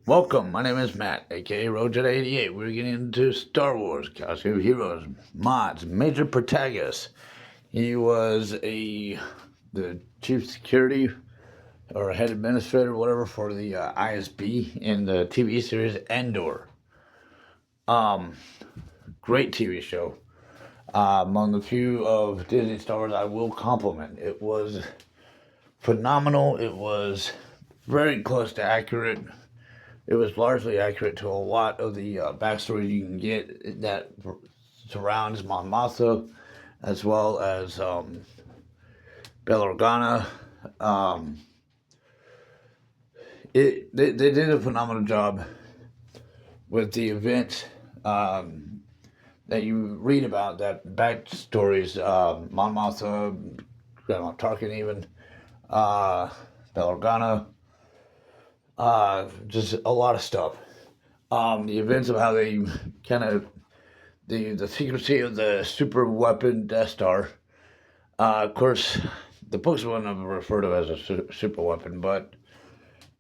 Welcome, my name is Matt, aka Roadjet88. We're getting into Star Wars, Costume Heroes, mods, Major Portagaz. He was the chief security or head administrator, whatever, for the ISB in the TV series Endor. Um, Great TV show. Among the few of Disney Star Wars I will compliment. It was phenomenal. It was very close to accurate. It was largely accurate to a lot of the backstory you can get that surrounds Mon Mothma, as well as Bail Organa. They did a phenomenal job with the events that you read about, that backstories, Mon Mothma, Grandma Tarkin even, Bail Organa, just a lot of stuff. The events of how they kind of the secrecy of the super weapon Death Star. Of course, the books wouldn't have referred to it as a super weapon, but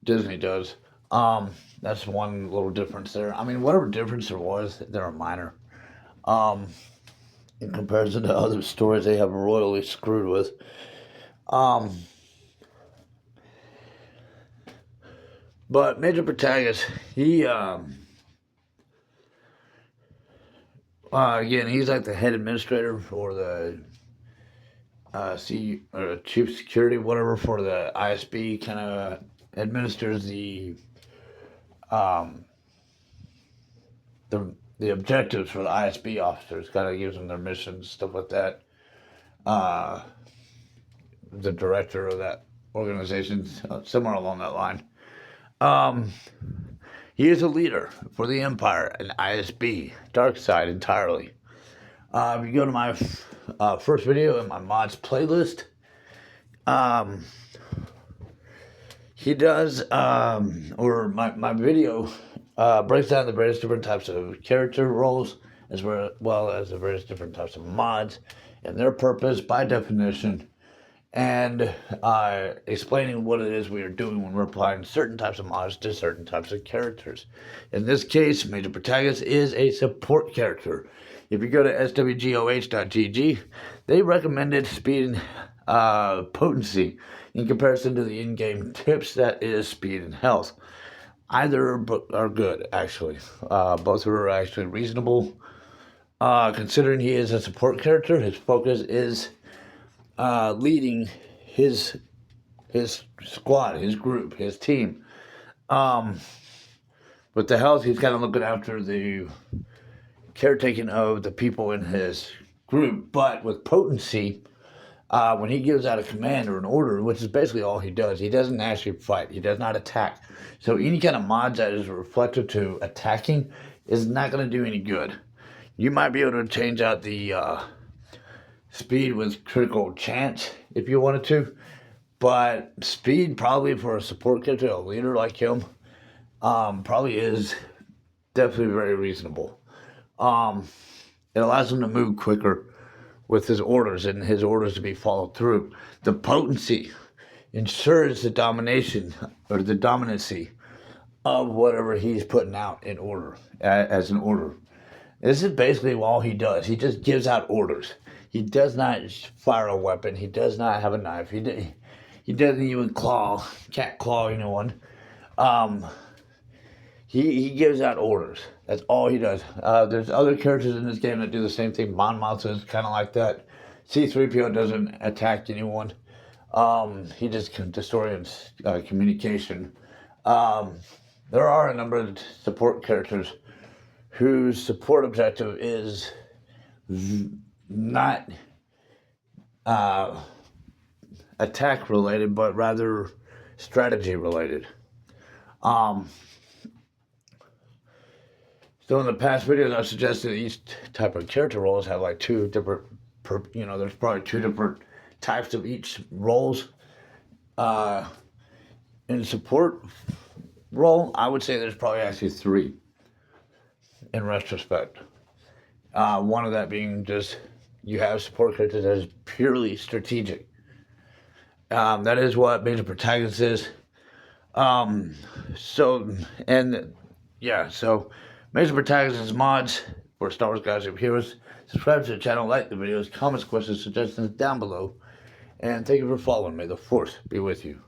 Disney does. That's one little difference there. I mean, whatever difference there was, they're minor. Um, in comparison to other stories they have royally screwed with. Um, but Major Protagonist, he again, he's like the head administrator for the chief security, whatever, for the ISB. Kind of administers um, the objectives for the ISB officers. Kind of gives them their missions, stuff like that. Uh, the director of that organization, somewhere along that line. Um, he is a leader for the Empire, an ISB, dark side entirely. If you go to my first video in my mods playlist, um, he does, or my video breaks down the various different types of character roles, as well as the various different types of mods and their purpose by definition, and explaining what it is we are doing when we're applying certain types of mods to certain types of characters. In this case, Major Protagonist is a support character. If you go to swgoh.gg, they recommended speed and potency in comparison to the in-game tips, that is speed and health. Either are good, actually. Both are actually reasonable. Considering he is a support character, his focus is leading his squad, his group, his team. With the health, he's kind of looking after the caretaking of the people in his group. But with potency, when he gives out a command or an order, which is basically all he doesn't actually fight. He does not attack. So any kind of mods that is reflective to attacking is not going to do any good. You might be able to change out the speed with critical chance if you wanted to, but speed probably for a support character, a leader like him, probably is definitely very reasonable. It allows him to move quicker with his orders and his orders to be followed through. The potency ensures the domination or the dominancy of whatever he's putting out in order, as an order. This is basically all he does. He just gives out orders. He does not fire a weapon. He does not have a knife. He doesn't even cat claw anyone. He gives out orders. That's all he does. There's other characters in this game that do the same thing. Mon Mothma is kind of like that. C-3PO doesn't attack anyone. He just destroys communication. There are a number of support characters whose support objective is not attack related, but rather strategy related. So in the past videos, I've suggested that each type of character roles have like two different, there's probably two different types of each roles. In support role, I would say there's probably actually three in retrospect. One of that being just you have support characters that is purely strategic. That is what Major Protagonist is. So, and yeah, so make some Portagaz mods for Star Wars Guys of Heroes. Subscribe to the channel, like the videos, comments, questions, suggestions down below. And thank you for following. May the Force be with you.